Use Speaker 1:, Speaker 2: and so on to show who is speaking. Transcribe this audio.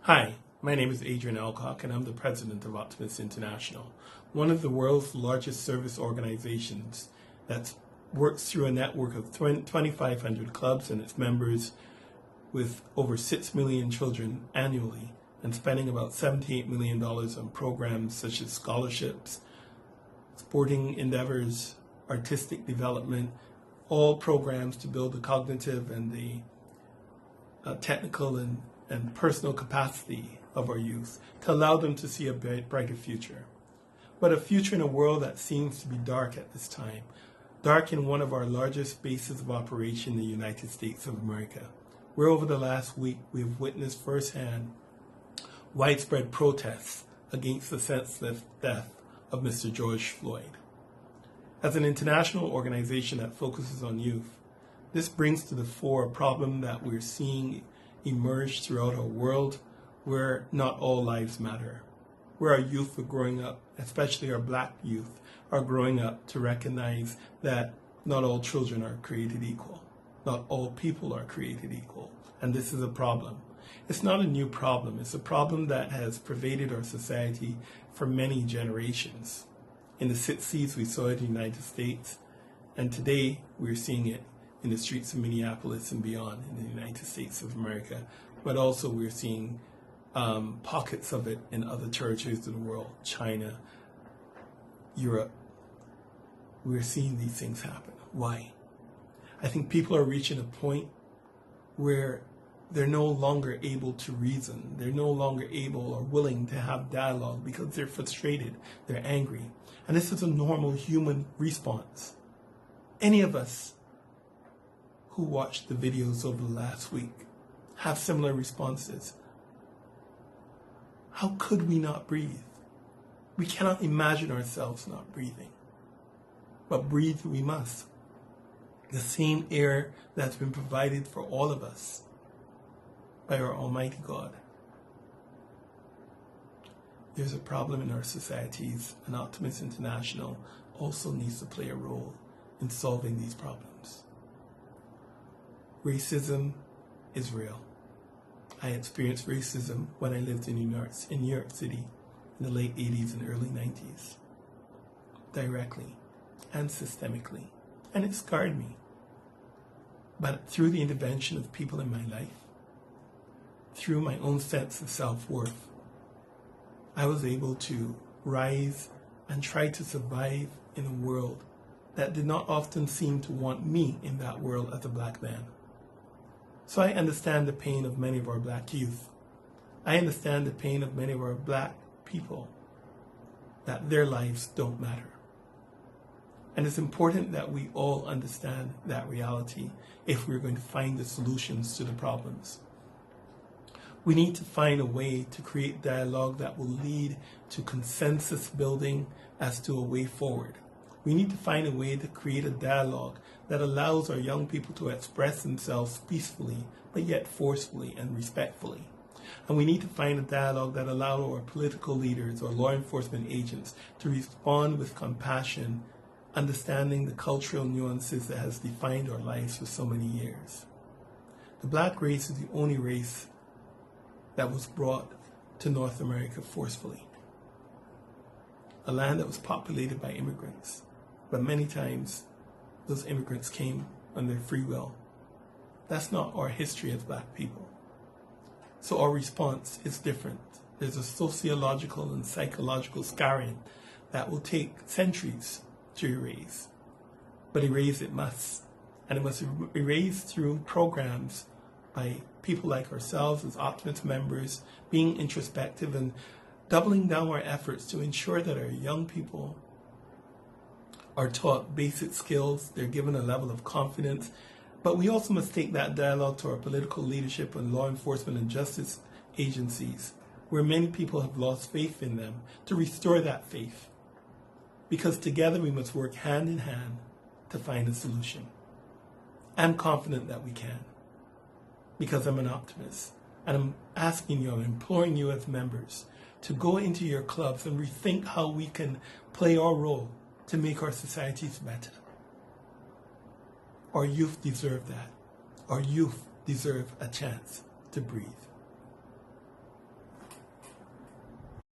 Speaker 1: Hi, my name is Adrian Elcock and I'm the president of Optimist International, one of the world's largest service organizations that works through a network of 2,500 clubs and its members with over 6 million children annually and spending about $78 million on programs such as scholarships, sporting endeavors, artistic development, all programs to build the cognitive and the technical and personal capacity of our youth to allow them to see a brighter future. But a future in a world that seems to be dark at this time, dark in one of our largest bases of operation in the United States of America, where over the last week we have witnessed firsthand widespread protests against the senseless death of Mr. George Floyd. As an international organization that focuses on youth, this brings to the fore a problem that we're seeing emerge throughout our world where not all lives matter, where our youth are growing up, especially our black youth, are growing up to recognize that not all children are created equal, not all people are created equal, and this is a problem. It's not a new problem, it's a problem that has pervaded our society for many generations. In the 60s we saw it in the United States, and today we're seeing it in the streets of Minneapolis and beyond in the United States of America, but also we're seeing pockets of it in other territories of the world, China, Europe. We're seeing these things happen. Why? I think people are reaching a point where they're no longer able to reason. They're no longer able or willing to have dialogue because they're frustrated, they're angry. And this is a normal human response. Any of us who watched the videos over the last week have similar responses. How could we not breathe? We cannot imagine ourselves not breathing. But breathe we must. The same air that's been provided for all of us by our Almighty God. There's a problem in our societies, and Optimist International also needs to play a role in solving these problems. Racism is real. I experienced racism when I lived in New York City in the late 80s and early 90s, directly and systemically, and it scarred me. But through the intervention of people in my life, through my own sense of self-worth, I was able to rise and try to survive in a world that did not often seem to want me in that world as a black man. So I understand the pain of many of our black youth. I understand the pain of many of our black people, that their lives don't matter. And it's important that we all understand that reality if we're going to find the solutions to the problems. We need to find a way to create dialogue that will lead to consensus building as to a way forward. We need to find a way to create a dialogue that allows our young people to express themselves peacefully, but yet forcefully and respectfully. And we need to find a dialogue that allows our political leaders or law enforcement agents to respond with compassion, understanding the cultural nuances that has defined our lives for so many years. The black race is the only race that was brought to North America forcefully. A land that was populated by immigrants, but many times those immigrants came on their free will. That's not our history as black people. So our response is different. There's a sociological and psychological scarring that will take centuries to erase. But erase it must. And it must be erased through programs by people like ourselves as Optimist members, being introspective and doubling down our efforts to ensure that our young people are taught basic skills, they're given a level of confidence, but we also must take that dialogue to our political leadership and law enforcement and justice agencies, where many people have lost faith in them, to restore that faith. Because together we must work hand in hand to find a solution. I'm confident that we can, because I'm an optimist. And I'm asking you, I'm imploring you as members to go into your clubs and rethink how we can play our role to make our societies better. Our youth deserve that. Our youth deserve a chance to breathe.